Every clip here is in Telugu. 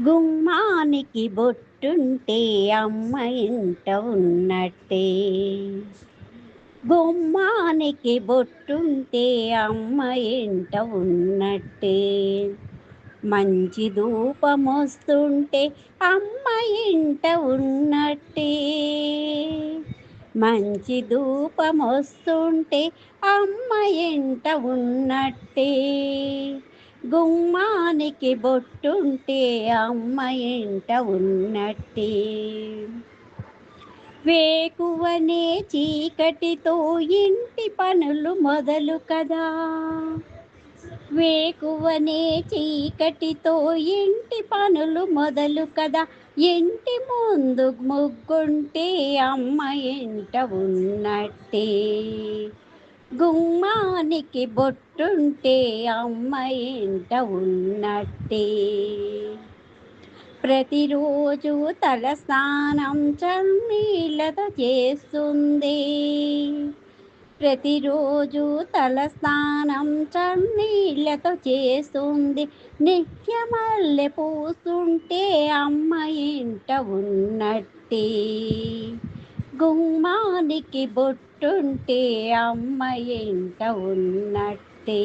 గుమ్మానికి బొట్టుంటే అమ్మ ఇంట ఉన్నట్టే. గుమ్మానికి బొట్టుంటే అమ్మ ఇంట ఉన్నట్టే. మంచి ధూపమొస్తుంటే అమ్మ ఇంట ఉన్నట్టే. మంచి ధూపమొస్తుంటే అమ్మ ఇంట ఉన్నట్టే. గుమ్మానికి బొట్టుంటే అమ్మ ఇంట ఉన్నట్టే. వేకువనే చీకటితో ఇంటి పనులు మొదలు కదా. వేకువనే చీకటితో ఇంటి పనులు మొదలు కదా. ఇంటి ముందు ముగ్గుంటే అమ్మ ఇంట ఉన్నట్టే. గుమ్మానికి బొట్టుంటే అమ్మ ఇంట ఉన్నట్టే. ప్రతిరోజు తలస్నానం చన్నీళ్ళతో చేస్తుంది. ప్రతిరోజు తలస్నానం చన్నీళ్ళతో చేస్తుంది. నిత్యమల్లె పూస్తుంటే అమ్మ ఇంట ఉన్నట్టే. గుమ్మానికి బొట్టుంటే అమ్మ ఇంట ఉన్నట్టే.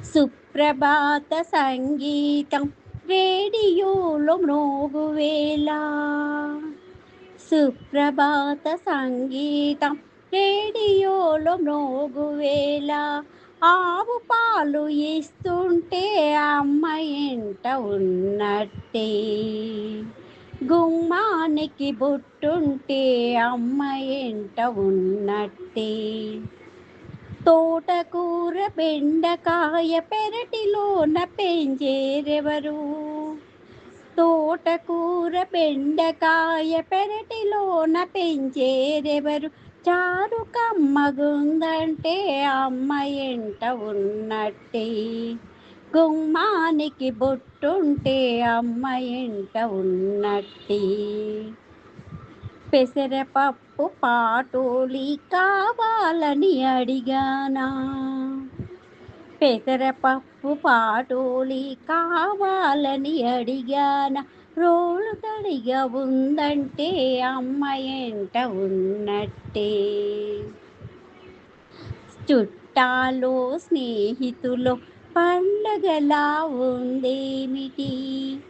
సుప్రభాత సంగీతం రేడియోలో మ్రోగువేళ. సుప్రభాత సంగీతం రేడియోలో మ్రోగువేళ. ఆవు పాలు ఇస్తుంటే అమ్మ ఇంట ఉన్నట్టే. గుమ్మానికి బొట్టుంటే అమ్మ ఇంట ఉన్నట్టే. తోటకూర బెండకాయ పెరటిలోన పెంచేరెవరు. తోటకూర బెండకాయ పెరటిలోన పెంచేరెవరు. చారు కమ్మగుందంటే అమ్మ ఇంట ఉన్నట్టే. గుమ్మానికి బొట్టుంటే అమ్మ ఇంట ఉన్నట్టే. పెసరపప్పు పాటోలి కావాలని అడిగానా. పెసరపప్పు పాటోలి కావాలని అడిగానా. రోలు తడిగా ఉందంటే అమ్మ ఇంట ఉన్నట్టే. చుట్టాలో స్నేహితులో పండగలా ఉందేమిటి.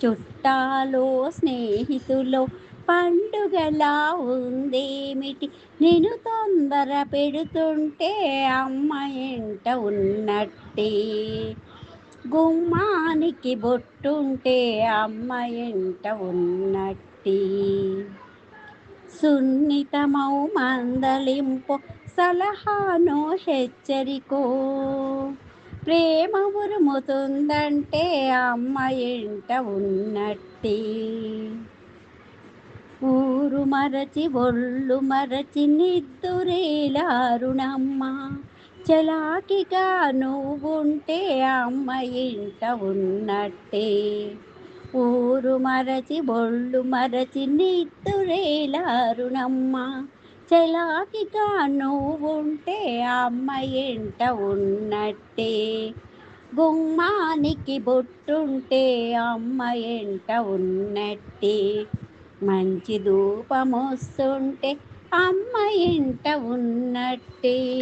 చుట్టాలో స్నేహితులో పండుగలా ఉందేమిటి. నేను తొందర పెడుతుంటే అమ్మ ఇంట ఉన్నట్టే. గుమ్మానికి బొట్టుంటే అమ్మ ఇంట ఉన్నట్టే. సున్నితమౌ మందలింపు సలహానో హెచ్చరికో. ప్రేమ ఉరుముతుందంటే అమ్మ ఇంట ఉన్నట్టే. ఊరు మరచి ఒళ్ళు మరచి నిద్దురేలారుణమ్మ. చలాకిగా నువ్వుంటే అమ్మ ఇంట ఉన్నట్టే. ఊరు మరచి ఒళ్ళు మరచి నిద్దురేలారుణమ్మ. చలాకిగా నువ్వుంటే అమ్మ ఇంట ఉన్నట్టే. గుమ్మానికి బొట్టుంటే అమ్మ ఇంట ఉన్నట్టే. మంచి ధూపమొస్తుంటే అమ్మ ఇంట ఉన్నట్టే.